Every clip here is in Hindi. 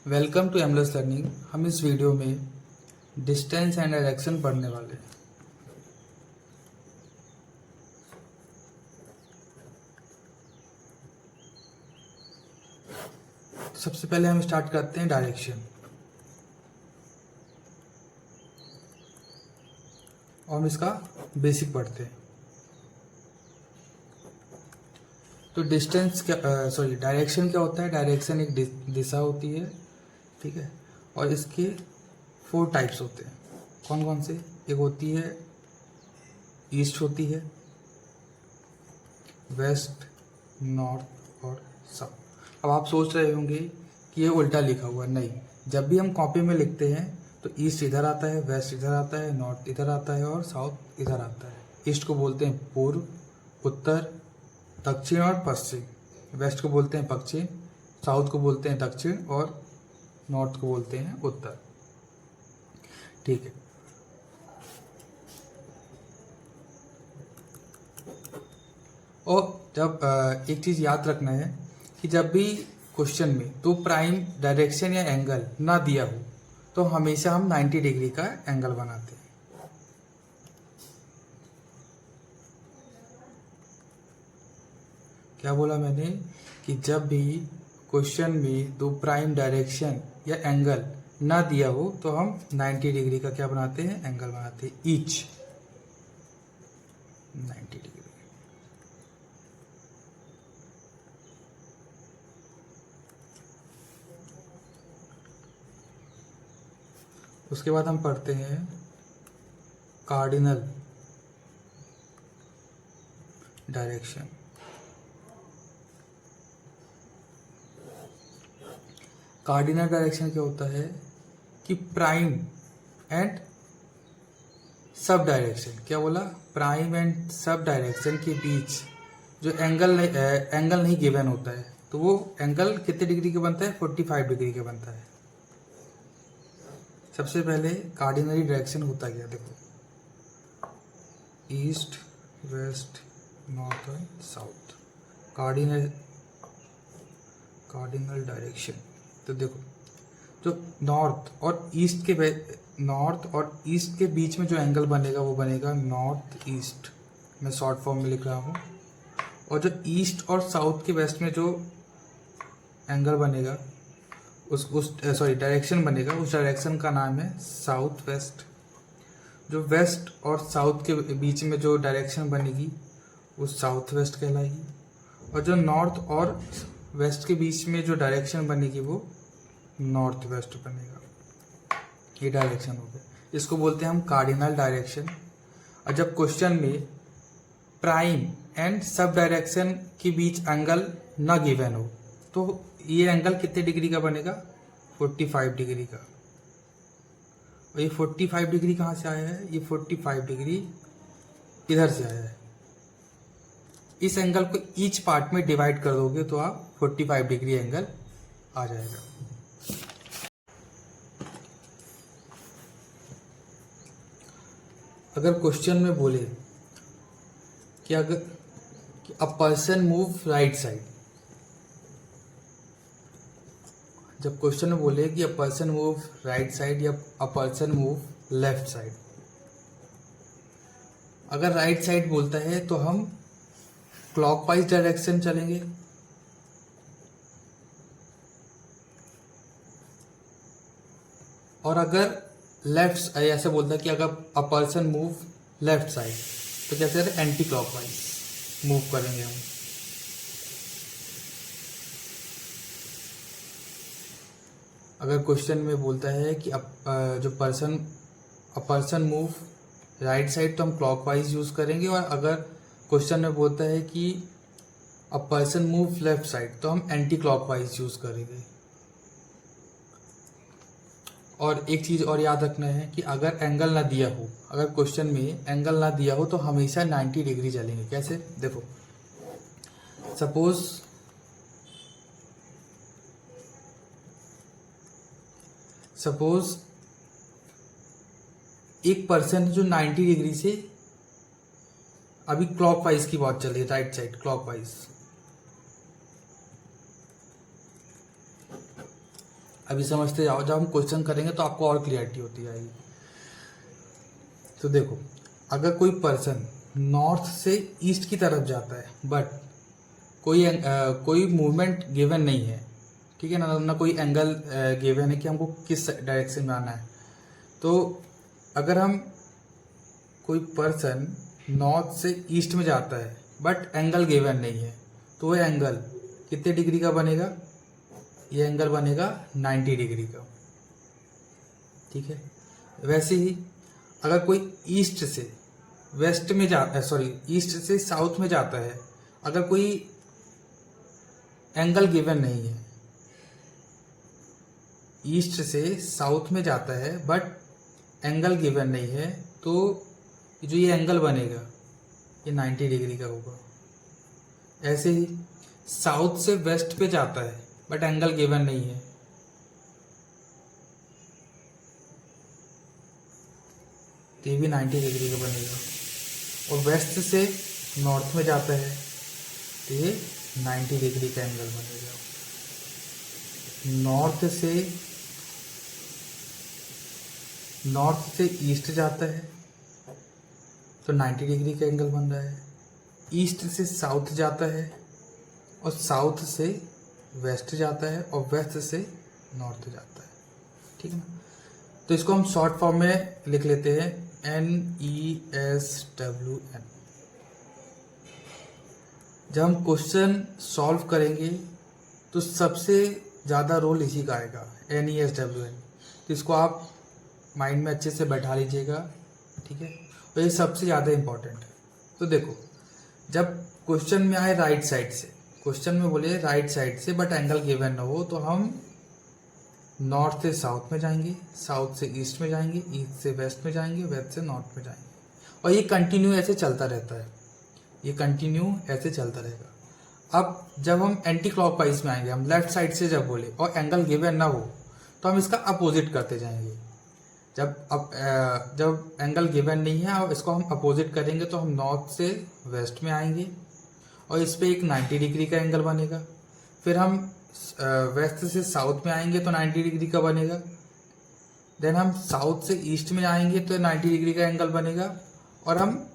Welcome to aimless learning. हम इस वीडियो में डिस्टेंस एंड डायरेक्शन पढ़ने वाले हैं। सबसे पहले हम स्टार्ट करते हैं डायरेक्शन, और हम इसका बेसिक पढ़ते हैं। तो डिस्टेंस क्या डायरेक्शन क्या होता है? डायरेक्शन एक दिशा होती है, ठीक है। और इसके 4 टाइप्स होते हैं। कौन कौन से? एक होती है ईस्ट, होती है वेस्ट, नॉर्थ और साउथ। अब आप सोच रहे होंगे कि ये उल्टा लिखा हुआ। नहीं, जब भी हम कॉपी में लिखते हैं तो ईस्ट इधर आता है, वेस्ट इधर आता है, नॉर्थ इधर आता है और साउथ इधर आता है। ईस्ट को बोलते हैं पूर्व, उत्तर, दक्षिण और पश्चिम। वेस्ट को बोलते हैं पश्चिम, साउथ को बोलते हैं दक्षिण और नॉर्थ को बोलते हैं उत्तर, ठीक है। और जब एक चीज़ याद रखना है कि जब भी क्वेश्चन में तो प्राइम डायरेक्शन या एंगल ना दिया हो तो हमेशा हम 90 डिग्री का एंगल बनाते हैं। क्या बोला मैंने? कि जब भी क्वेश्चन में दो प्राइम डायरेक्शन या एंगल ना दिया हो तो हम 90 डिग्री का क्या बनाते हैं? एंगल बनाते हैं, ईच 90 डिग्री। उसके बाद हम पढ़ते हैं कार्डिनल डायरेक्शन। कार्डिनल डायरेक्शन क्या होता है कि प्राइम एंड सब डायरेक्शन, क्या बोला? प्राइम एंड सब डायरेक्शन के बीच जो एंगल नहीं गिवन होता है तो वो एंगल कितने डिग्री का बनता है? 45 डिग्री का बनता है। सबसे पहले कार्डिनल डायरेक्शन होता क्या? देखो, ईस्ट, वेस्ट, नॉर्थ और साउथ। Cardinal direction. तो देखो, जो नॉर्थ और ईस्ट के बीच में जो एंगल बनेगा वो बनेगा नॉर्थ ईस्ट। मैं शॉर्ट फॉर्म में लिख रहा हूँ। और जो ईस्ट और साउथ के वेस्ट में जो एंगल बनेगा डायरेक्शन बनेगा, उस डायरेक्शन का नाम है साउथ वेस्ट। जो वेस्ट और साउथ के बीच में जो डायरेक्शन बनेगी वो साउथ वेस्ट कहलाएगी। और जो नॉर्थ और वेस्ट के बीच में जो डायरेक्शन बनेगी वो नॉर्थ वेस्ट बनेगा। ये डायरेक्शन हो गया, इसको बोलते हैं हम कार्डिनल डायरेक्शन। और जब क्वेश्चन में प्राइम एंड सब डायरेक्शन के बीच एंगल न गिवन हो तो ये एंगल कितने डिग्री का बनेगा? 45 डिग्री का। और ये 45 डिग्री कहाँ से आया है? ये 45 डिग्री इधर से आया है। इस एंगल को ईच पार्ट में डिवाइड कर दोगे तो आप 45 डिग्री एंगल आ जाएगा। अगर क्वेश्चन में बोले कि a person move right side, जब क्वेश्चन में बोले कि a person move right side या a person move left side, अगर राइट साइड बोलता है तो हम क्लॉकवाइज डायरेक्शन चलेंगे। और अगर लेफ्ट ऐसे बोलता है कि अगर अ पर्सन मूव लेफ्ट साइड तो कैसे एंटी क्लॉकवाइज मूव करेंगे हम। अगर क्वेश्चन में बोलता है कि a person move right side तो हम क्लॉकवाइज यूज करेंगे। और अगर क्वेश्चन में बोलता है कि a person move left side तो हम एंटी क्लॉकवाइज यूज करेंगे। और एक चीज और याद रखना है कि अगर एंगल ना दिया हो, अगर क्वेश्चन में एंगल ना दिया हो तो हमेशा 90 डिग्री चलेंगे। कैसे? देखो, सपोज एक पर्सन जो 90 डिग्री से अभी क्लॉकवाइज की बात चल रही है, राइट साइड क्लॉकवाइज। अभी समझते जाओ, जब हम क्वेश्चन करेंगे तो आपको और क्लियरिटी होती जाएगी। तो देखो, अगर कोई पर्सन नॉर्थ से ईस्ट की तरफ जाता है बट कोई मूवमेंट गिवन नहीं है, ठीक है ना कोई एंगल गिवन है कि हमको किस डायरेक्शन में आना है, तो अगर हम कोई पर्सन नॉर्थ से ईस्ट में जाता है बट एंगल गिवन नहीं है, तो वह एंगल कितने डिग्री का बनेगा? ये एंगल बनेगा 90 डिग्री का, ठीक है। वैसे ही अगर कोई ईस्ट से वेस्ट में ईस्ट से साउथ में जाता है, अगर कोई एंगल गिवन नहीं है, ईस्ट से साउथ में जाता है बट एंगल गिवन नहीं है, तो जो ये एंगल बनेगा ये 90 डिग्री का होगा। ऐसे ही साउथ से वेस्ट पे जाता है बट एंगल गिवन नहीं है, तो ये भी 90 डिग्री का बनेगा। और वेस्ट से नॉर्थ में जाता है तो ये 90 डिग्री का एंगल बनेगा। नॉर्थ से ईस्ट जाता है तो 90 डिग्री का एंगल बन रहा है। ईस्ट से साउथ जाता है और साउथ से वेस्ट जाता है और वेस्ट से नॉर्थ जाता है, ठीक है ना। तो इसको हम शॉर्ट फॉर्म में लिख लेते हैं NESWN। जब हम क्वेश्चन सॉल्व करेंगे तो सबसे ज़्यादा रोल इसी का आएगा, NESWN। तो इसको आप माइंड में अच्छे से बैठा लीजिएगा, ठीक है। और ये सबसे ज़्यादा इम्पोर्टेंट है। तो देखो, जब क्वेश्चन में आए राइट साइड से, क्वेश्चन में बोले राइट साइड से बट एंगल गिवन न हो, तो हम नॉर्थ से साउथ में जाएंगे, साउथ से ईस्ट में जाएंगे, ईस्ट से वेस्ट में जाएंगे, वेस्ट से नॉर्थ में जाएंगे, और ये कंटिन्यू ऐसे चलता रहता है, ये कंटिन्यू ऐसे चलता रहेगा। अब जब हम एंटी क्लॉकवाइज में आएंगे, हम लेफ्ट साइड से जब बोले और एंगल गिवन ना हो, तो हम इसका अपोजिट करते जाएंगे। जब एंगल गिवन नहीं है और इसको हम अपोजिट करेंगे, तो हम नॉर्थ से वेस्ट में आएंगे और इस पे एक 90 डिग्री का एंगल बनेगा। फिर हम वेस्ट से साउथ में आएंगे तो 90 डिग्री का बनेगा। देन हम साउथ से ईस्ट में आएंगे तो 90 डिग्री का एंगल बनेगा, और हम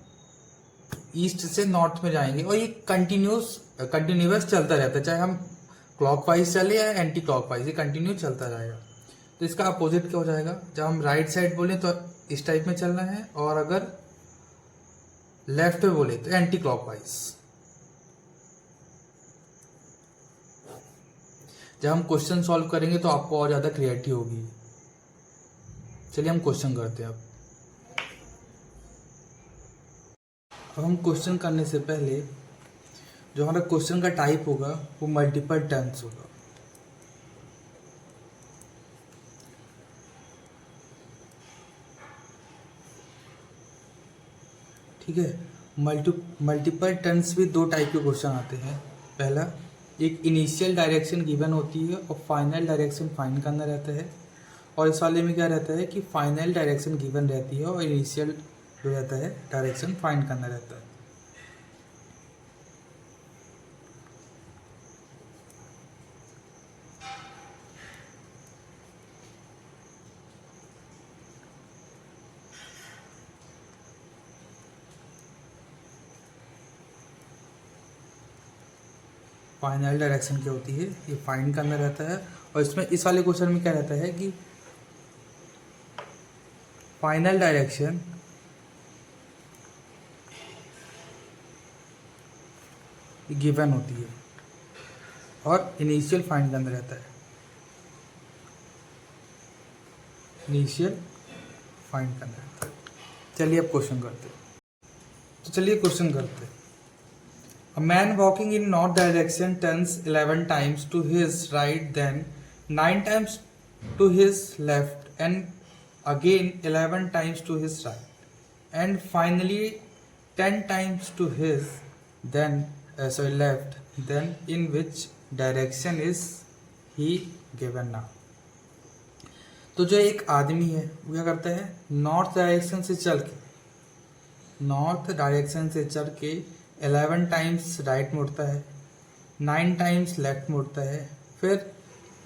ईस्ट से नॉर्थ में जाएंगे, और ये कंटिन्यूअस चलता रहता है, चाहे हम क्लॉकवाइज चले या एंटी क्लॉकवाइज, ये कंटिन्यू चलता रहेगा। तो इसका अपोजिट क्या हो जाएगा? जब हम राइट साइड बोले तो इस टाइप में चलना है, और अगर लेफ्ट में बोले तो एंटी क्लॉकवाइज। जब हम क्वेश्चन सॉल्व करेंगे तो आपको और ज्यादा क्लियरिटी होगी। चलिए हम क्वेश्चन करते हैं। अब हम क्वेश्चन करने से पहले जो हमारा क्वेश्चन का टाइप होगा वो मल्टीपल टर्न्स होगा। ठीक है, मल्टीपल टर्न्स भी दो टाइप के क्वेश्चन आते हैं। पहला, एक इनिशियल डायरेक्शन गिवन होती है और फाइनल डायरेक्शन फाइंड करना रहता है, और इस वाले में क्या रहता है कि फाइनल डायरेक्शन गिवन रहती है और इनिशियल जो रहता है डायरेक्शन फाइंड करना रहता है। फाइनल डायरेक्शन क्या होती है, ये फाइंड करना रहता है। और इसमें इस वाले क्वेश्चन में क्या रहता है कि फाइनल डायरेक्शन गिवन होती है और इनिशियल फाइंड करना रहता है। इनिशियल फाइंड करना रहता है। चलिए अब क्वेश्चन करते हैं। तो चलिए क्वेश्चन करते हैं। A man walking in north direction turns 11 times to his right, then 9 times to his left, and again 11 times to his right, and finally 10 times to his left. Then in which direction is he given now? तो जो एक आदमी है वो क्या करता है, नॉर्थ डायरेक्शन से चल के 11 टाइम्स राइट मुड़ता है, 9 टाइम्स लेफ्ट मुड़ता है, फिर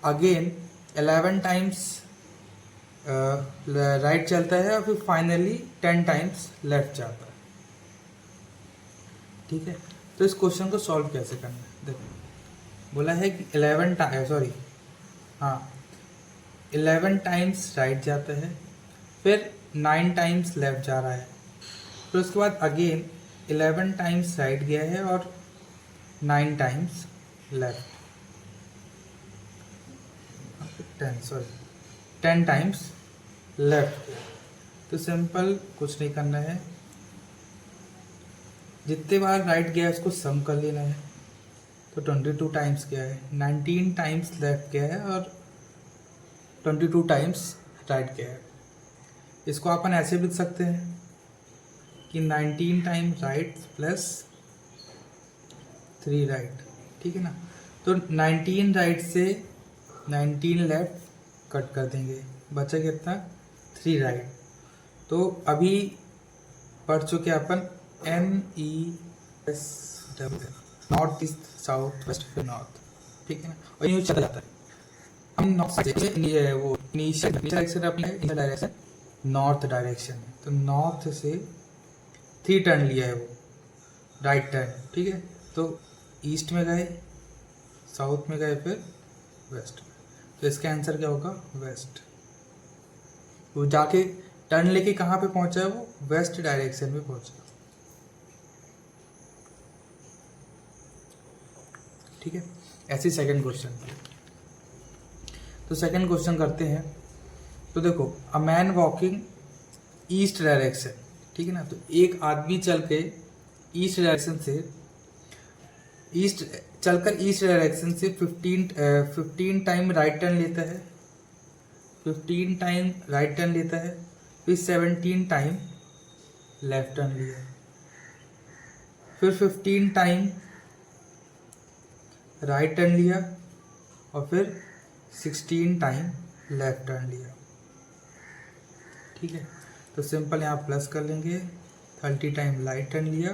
अगेन 11 टाइम्स राइट चलता है और फिर फाइनली 10 टाइम्स लेफ्ट जाता है। ठीक है, तो इस क्वेश्चन को सॉल्व कैसे करना है, देखो बोला है कि 11 टाइम्स राइट जाता है, फिर 9 टाइम्स लेफ्ट जा रहा है, फिर उसके बाद अगेन 11 टाइम्स राइट गया है और 9 टाइम्स लेफ्ट, 10 टाइम्स लेफ्ट। तो सिंपल कुछ नहीं करना है, जितने बार राइट गया है उसको सम कर लेना है। तो 22 टाइम्स गया है, 19 टाइम्स लेफ्ट गया है और 22 टाइम्स राइट गया है। इसको अपन ऐसे भी लिख सकते हैं कि 19 टाइम्स राइट प्लस 3 राइट। ठीक है ना, तो 19 राइट से 19 लेफ्ट कट कर देंगे, बचा कितना 3 राइट। तो अभी पढ़ चुके अपन NES north east south west फिर नॉर्थ। ठीक है ना, और यूँ चला जाता है। हम नॉर्थ साइड से वो इनिशियल डायरेक्शन अपने इनिशियल डायरेक्शन नॉर्थ डायरेक्शन है, तो नॉर्थ से 3 टर्न लिया है वो राइट टर्न। ठीक है, तो ईस्ट में गए, साउथ में गए, फिर वेस्ट में। तो इसका आंसर क्या होगा, वेस्ट। वो जाके टर्न लेके कहाँ पे पहुंचा है, वो वेस्ट डायरेक्शन में पहुंचा। ठीक है, ऐसी सेकंड क्वेश्चन। तो सेकंड क्वेश्चन करते हैं। तो देखो, अ मैन वॉकिंग ईस्ट डायरेक्शन। ठीक है ना, तो एक आदमी चल के ईस्ट डायरेक्शन से ईस्ट डायरेक्शन से 15 टाइम राइट टर्न लेता है, 15 टाइम राइट टर्न लेता है, फिर 17 टाइम लेफ्ट टर्न लिया, फिर 15 टाइम राइट टर्न लिया और फिर 16 टाइम लेफ्ट टर्न लिया। ठीक है, तो सिंपल यहाँ प्लस कर लेंगे, 30 टाइम राइट टर्न लिया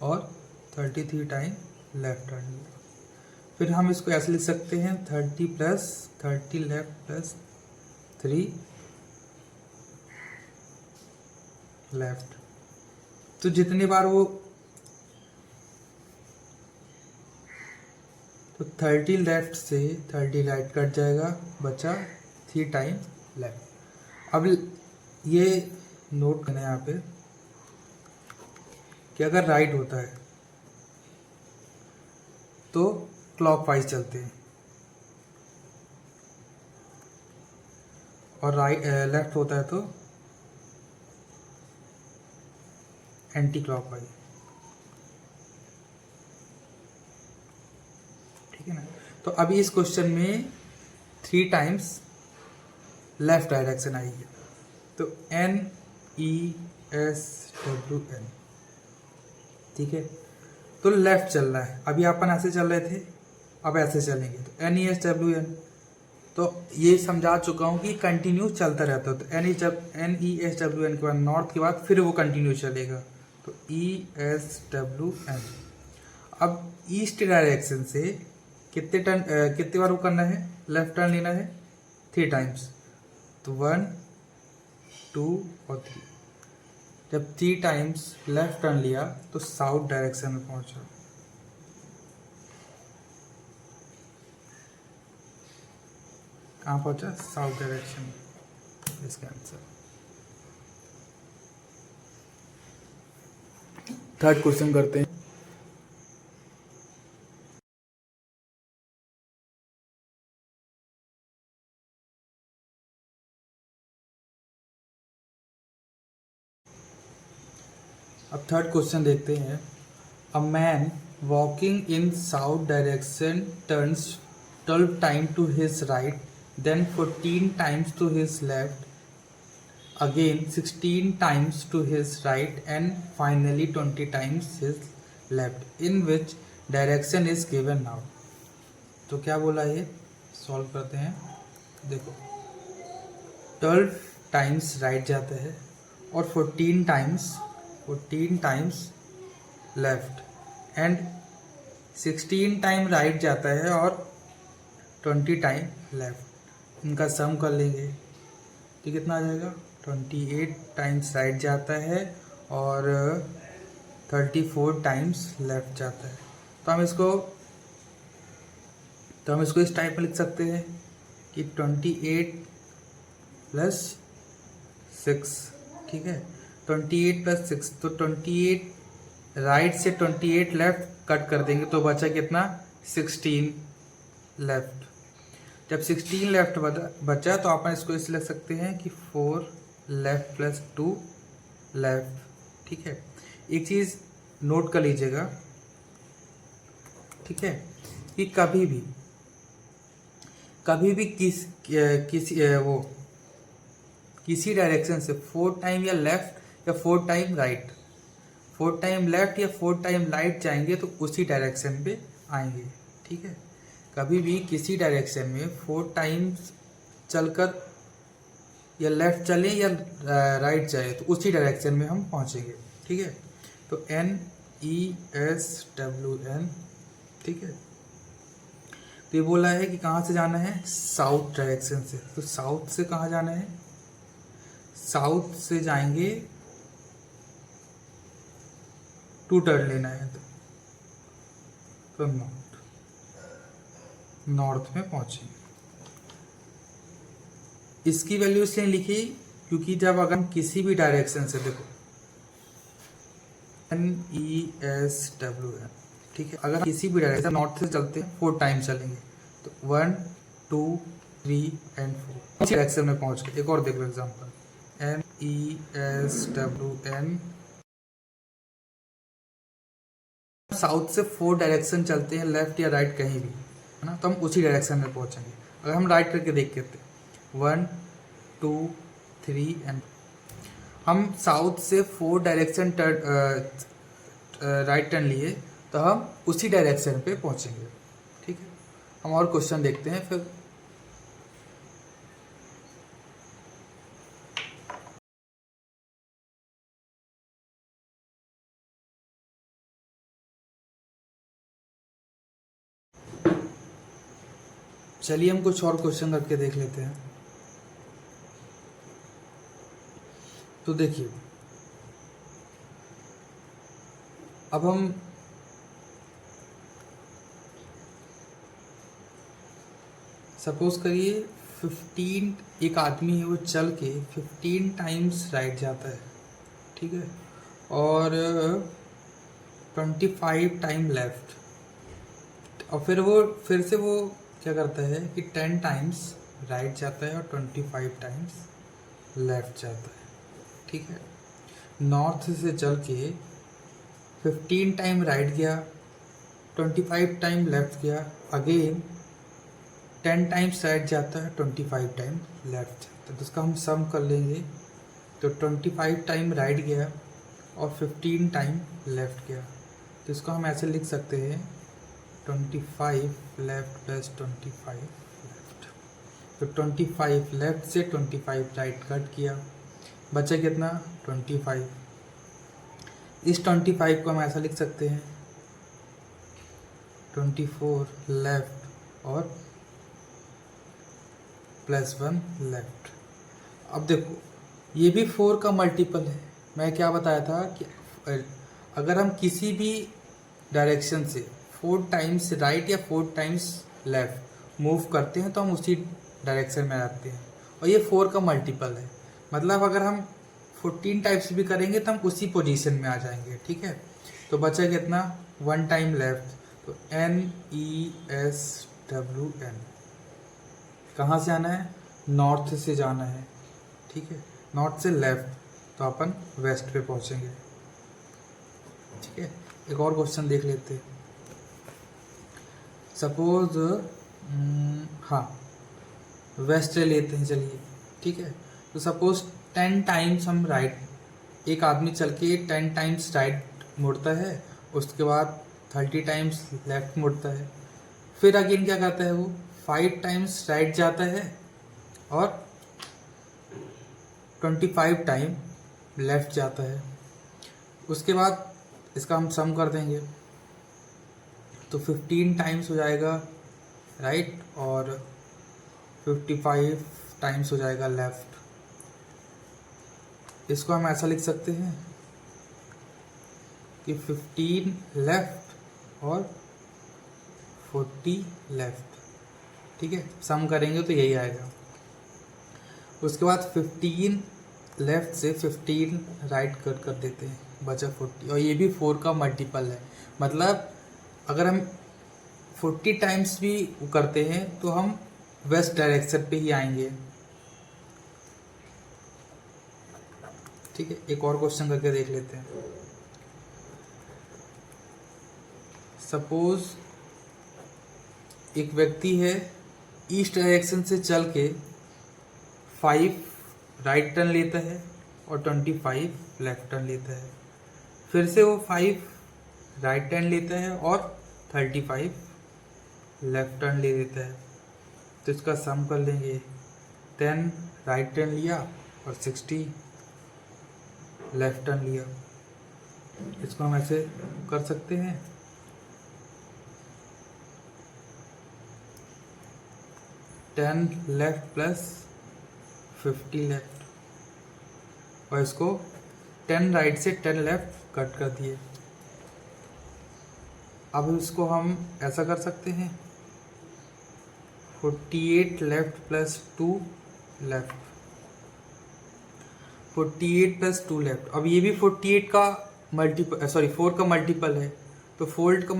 और 33 टाइम लेफ्ट टर्न लिया। फिर हम इसको ऐसे लिख सकते हैं 30 प्लस 30 लेफ्ट प्लस 3 लेफ्ट। तो जितनी बार वो तो 30 लेफ्ट से 30 राइट कट जाएगा, बचा 3 टाइम लेफ्ट। अब ये नोट करना है यहाँ पे कि अगर राइट होता है तो क्लॉकवाइज चलते हैं और लेफ्ट होता है तो एंटी क्लॉकवाइज। ठीक है ना, तो अभी इस क्वेश्चन में 3 टाइम्स लेफ्ट डायरेक्शन आई है, तो NESWN। ठीक है, तो लेफ्ट चल रहा है, अभी अपन ऐसे चल रहे थे, अब ऐसे चलेंगे तो NESWN। तो ये समझा चुका हूँ कि कंटिन्यू चलता रहता है, तो NESWN के बाद नॉर्थ के बाद फिर वो कंटिन्यू चलेगा, तो ESWN। अब ईस्ट डायरेक्शन से कितने बार वो करना है, लेफ्ट टर्न लेना है 3 टाइम्स, तो 1 2 और 3। जब 3 टाइम्स लेफ्ट टर्न लिया तो साउथ डायरेक्शन में पहुंचा। कहाँ पहुंचा, साउथ डायरेक्शन। इसका आंसर। थर्ड क्वेश्चन करते हैं। अब थर्ड क्वेश्चन देखते हैं। A man walking in south direction turns 12 time to his right, then 14 times to his left, again 16 times to his right, and finally 20 times his left. In which direction is given now? तो क्या बोला, ये सॉल्व करते हैं। देखो, 12 टाइम्स राइट जाता है और 14 times left, and 16 time right जाता है और 20 टाइम लेफ्ट। इनका सम कर लेंगे तो कितना आ जाएगा, 28 टाइम्स राइट जाता है और 34 टाइम्स लेफ्ट जाता है। तो हम इसको इस टाइप में लिख सकते हैं कि 28 प्लस 6, ठीक है, 28 प्लस 6, तो 28 राइट से 28 लेफ्ट कट कर देंगे तो बचा कितना, 16 लेफ्ट। जब 16 लेफ्ट बचा तो अपन इसको इस लिख सकते हैं कि 4 लेफ्ट प्लस 2 लेफ्ट, ठीक है। एक चीज़ नोट कर लीजिएगा, ठीक है, कि कभी भी किसी डायरेक्शन से 4 टाइम या लेफ्ट या 4 टाइम राइट, 4 टाइम लेफ्ट या 4 टाइम राइट जाएंगे तो उसी डायरेक्शन पे आएंगे, ठीक है। कभी भी किसी डायरेक्शन में 4 टाइम्स चलकर या लेफ्ट चले या राइट जाए तो उसी डायरेक्शन में हम पहुंचेंगे, ठीक है। तो NESWN, ठीक है। तो ये बोला है कि कहाँ से जाना है, साउथ डायरेक्शन से। तो साउथ से कहाँ जाना है, साउथ से जाएंगे, टू टर्न लेना है तो नॉर्थ में पहुंचेंगे। इसकी वैल्यू इसलिए लिखी क्योंकि जब अगर हम किसी भी डायरेक्शन से, देखो NESWN, ठीक है, अगर हम किसी भी डायरेक्शन नॉर्थ से चलते हैं 4 टाइम चलेंगे तो 1 2 3 एंड 4 इसी डायरेक्शन में पहुंच गए। एक और देख लो एग्जाम्पल, NESWN, साउथ से 4 डायरेक्शन चलते हैं, लेफ्ट या राइट कहीं भी, है ना, तो हम उसी डायरेक्शन में पहुंचेंगे। अगर हम राइट करके देखते हैं 1 2 3 एंड, हम साउथ से 4 डायरेक्शन राइट टर्न लिए तो हम उसी डायरेक्शन पे पहुंचेंगे, ठीक है। हम और क्वेश्चन देखते हैं फिर। चलिए हम कुछ और क्वेश्चन करके देख लेते हैं। तो देखिए, अब हम सपोज करिए 15, एक आदमी है वो चल के 15 टाइम्स राइट जाता है, ठीक है, और 25 टाइम लेफ्ट, और फिर से वो क्या करता है कि 10 टाइम्स राइट जाता है और 25 टाइम्स लेफ्ट जाता है, ठीक है। नॉर्थ से चल के 15 टाइम राइट गया, 25 टाइम लेफ्ट गया, अगेन 10 टाइम्स राइट जाता है, 25 टाइम लेफ्ट जाता है। तो इसका हम सम कर लेंगे तो 25 टाइम राइट गया और 15 टाइम लेफ्ट गया, तो इसको हम ऐसे लिख सकते हैं 25 लेफ्ट प्लस 25 लेफ्ट। तो 25 लेफ्ट से 25 राइट कट किया, बचा कितना, 25। इस 25 को हम ऐसा लिख सकते हैं 24 लेफ्ट और +1 लेफ्ट। अब देखो ये भी 4 का मल्टीपल है। मैं क्या बताया था कि अगर हम किसी भी डायरेक्शन से 4 टाइम्स राइट या 4 टाइम्स लेफ्ट मूव करते हैं तो हम उसी डायरेक्शन में आते हैं, और ये 4 का मल्टीपल है। मतलब अगर हम 14 टाइम्स भी करेंगे तो हम उसी पोजीशन में आ जाएंगे, ठीक है। तो बचा कितना, 1 टाइम लेफ्ट, तो NESWN। कहाँ से आना है, नॉर्थ से जाना है, ठीक है, नॉर्थ से लेफ्ट तो अपन वेस्ट पे पहुंचेंगे, ठीक है। एक और क्वेश्चन देख लेते हैं। सपोज हाँ वेस्ट ले लेते हैं, चलिए, ठीक है। तो सपोज 10 टाइम्स हम राइट, एक आदमी चल के 10 टाइम्स राइट मुड़ता है, उसके बाद 30 टाइम्स लेफ्ट मुड़ता है, फिर अगेन क्या करता है वो 5 टाइम्स राइट जाता है और 25 टाइम लेफ्ट जाता है। उसके बाद इसका हम सम कर देंगे तो 15 टाइम्स हो जाएगा राइट और 55 टाइम्स हो जाएगा लेफ्ट। इसको हम ऐसा लिख सकते हैं कि 15 लेफ्ट और 40 लेफ्ट। ठीक है, सम करेंगे तो यही आएगा। उसके बाद 15 लेफ्ट से 15 राइट कट कर देते हैं, बचा 40, और ये भी 4 का मल्टीपल है। मतलब अगर हम 40 टाइम्स भी करते हैं तो हम वेस्ट डायरेक्शन पे ही आएंगे। ठीक है, एक और क्वेश्चन करके देख लेते हैं। सपोज एक व्यक्ति है, ईस्ट डायरेक्शन से चल के 5 राइट टर्न लेता है और 25 लेफ्ट टर्न लेता है। फिर से वो 5 राइट टर्न लेता है और 35 लेफ्ट टर्न ले लेता है। तो इसका सम कर लेंगे। 10 राइट टर्न लिया और 60 लेफ्ट टर्न लिया। इसको हम ऐसे कर सकते हैं। 10 लेफ्ट प्लस 50 लेफ्ट, और इसको 10 राइट से 10 लेफ्ट कट कर दिए। अब इसको हम ऐसा कर सकते हैं, 48 left plus 2 left, 48 plus 2 left. अब ये भी 48 का मल्टीपल, सॉरी 4 का मल्टीपल है, तो 4 का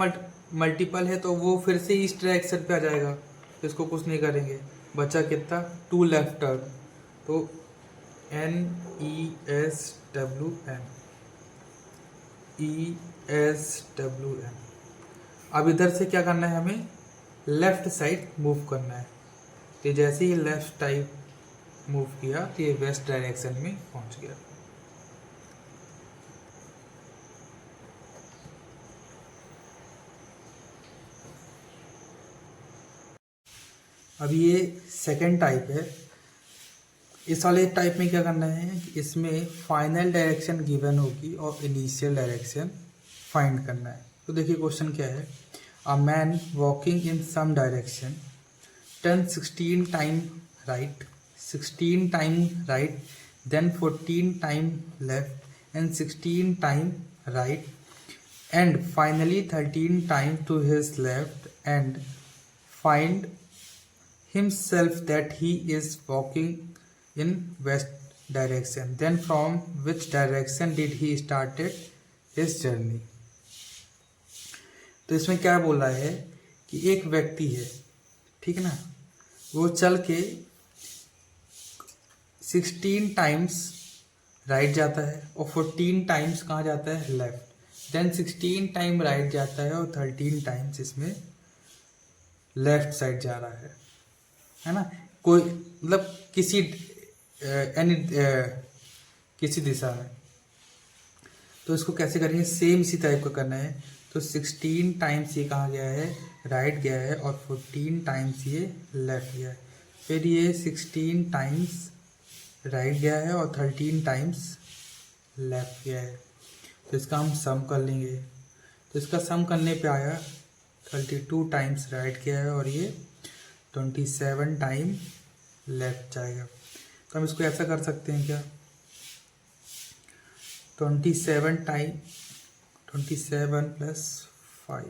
मल्टीपल है तो वो फिर से ईस्ट डायरेक्शन पे आ जाएगा। तो इसको कुछ नहीं करेंगे, बचा कितना, 2 लेफ्ट टर्न। तो NESWN, ESWN। अब इधर से क्या करना है, हमें लेफ्ट साइड मूव करना है। तो जैसे ही लेफ्ट साइड मूव किया तो ये वेस्ट डायरेक्शन में पहुंच गया। अब ये सेकंड टाइप है। इस वाले टाइप में क्या करना है कि इसमें फाइनल डायरेक्शन गिवन होगी और इनिशियल डायरेक्शन फाइंड करना है। तो देखिए क्वेश्चन क्या है, a man walking in some direction turn 16 time right, 16 time right, then 14 time left and 16 time right, and finally 13 time to his left, and find himself that he is walking in west direction. Then from which direction did he started his journey? तो इसमें क्या बोल रहा है कि एक व्यक्ति है, ठीक है ना, वो चल के 16 टाइम्स राइट जाता है और 14 टाइम्स कहाँ जाता है, लेफ्ट। देन 16 टाइम राइट जाता है और 13 टाइम्स इसमें लेफ्ट साइड जा रहा है ना। कोई मतलब किसी किसी दिशा में। तो इसको कैसे करेंगे, सेम इसी टाइप का करना है। तो 16 टाइम्स ये कहाँ गया है, राइट गया है, और 14 टाइम्स ये लेफ्ट गया है। फिर ये 16 टाइम्स राइट गया है और 13 टाइम्स लेफ्ट गया है। तो इसका हम सम कर लेंगे। तो इसका सम करने पे आया 32 टाइम्स राइट गया है और ये 27 टाइम लेफ्ट जाएगा। तो हम इसको ऐसा कर सकते हैं क्या, 27 टाइम 27 प्लस 5,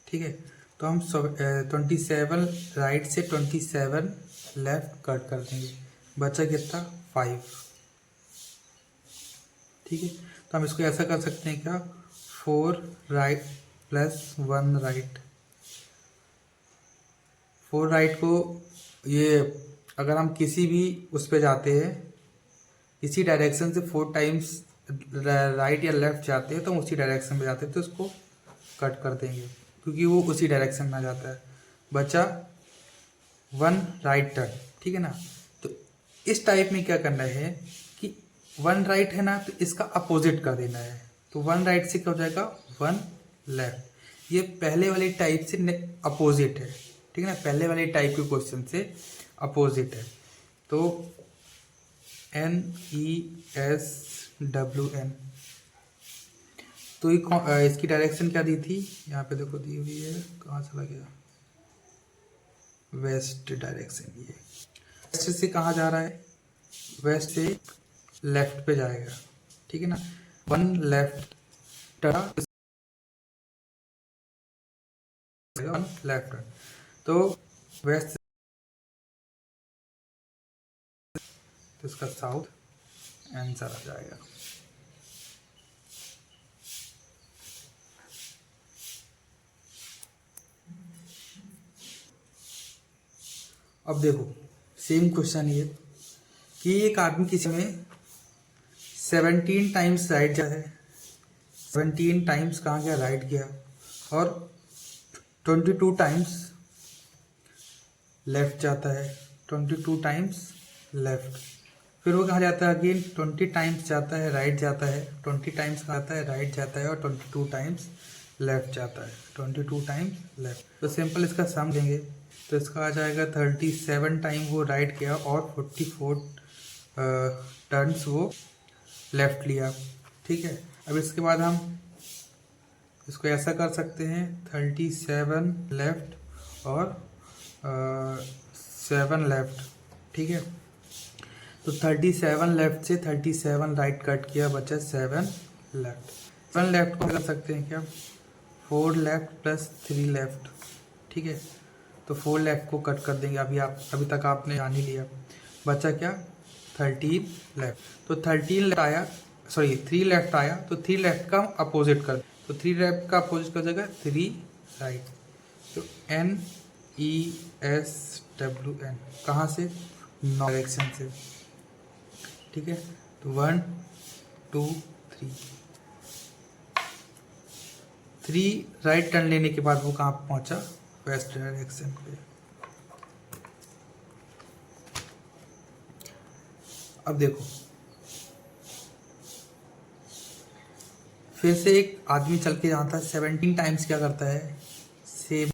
ठीक है। तो हम 27 राइट से 27 लेफ्ट कट कर देंगे, बचा कितना, 5, ठीक है। तो हम इसको ऐसा कर सकते हैं क्या, 4 राइट प्लस 1 राइट। 4 राइट को ये अगर हम किसी भी उस पे जाते हैं, किसी डायरेक्शन से 4 टाइम्स राइट या लेफ्ट जाते हैं तो हम उसी डायरेक्शन में जाते हैं, तो उसको कट कर देंगे क्योंकि वो उसी डायरेक्शन में जाता है। बचा 1 राइट टर्न, ठीक है ना। तो इस टाइप में क्या करना है कि 1 राइट है ना, तो इसका अपोजिट कर देना है। तो 1 राइट से क्या हो जाएगा, 1 लेफ्ट। ये पहले वाली टाइप से अपोजिट है, ठीक है ना, पहले वाले टाइप के क्वेश्चन से अपोजिट है। तो NESWN। तो इसकी डायरेक्शन क्या दी थी, यहाँ पे देखो दी हुई है, कहाँ चला गया, वेस्ट डायरेक्शन। ये वेस्ट से कहाँ जा रहा है, वेस्ट से लेफ्ट पे जाएगा, ठीक है ना। One left turn, one left turn, तो वेस्ट तो इसका साउथ आंसर आ जाएगा। अब देखो सेम क्वेश्चन ये कि एक आदमी किसी में 17 टाइम्स राइट जाता है, 17 टाइम्स कहाँ गया, राइट गया, और 22 टाइम्स लेफ्ट जाता है, 22 टाइम्स लेफ्ट। फिर वो कहाँ जाता है, अगेन 20 टाइम्स जाता है, राइट जाता है, 20 टाइम्स कहाँ जाता है, राइट जाता है, और 22 टाइम्स लेफ्ट जाता है, 22 टाइम्स लेफ्ट। तो सिंपल इसका सम देंगे तो इसका आ जाएगा 37 टाइम वो राइट गया और 44 टर्न्स वो लेफ्ट लिया, ठीक है। अब इसके बाद हम इसको ऐसा कर सकते हैं 37 लेफ्ट और 7 लेफ्ट, ठीक है। तो 37 लेफ्ट से 37 राइट कट किया, बचा 7 लेफ्ट। 7 लेफ्ट को कर सकते हैं क्या, 4 लेफ्ट प्लस 3 लेफ्ट, ठीक है। तो 4 लेफ्ट को कट कर देंगे, अभी तक आपने जान ही लिया। बचा क्या, 13 लेफ्ट। तो 13 लेफ्ट आया, सॉरी 3 लेफ्ट आया, तो 3 लेफ्ट का अपोजिट कर, तो 3 लेफ्ट का अपोजिट कर देगा 3 राइट। तो NESWN कहाँ से, डायरेक्शन से, ठीक है। तो 1 2 3 राइट टर्न लेने के बाद वो कहाँ पहुंचा, वेस्ट डायरेक्शन पे। अब देखो फिर से एक आदमी चल के जाता है, 17 टाइम्स क्या करता है, सेम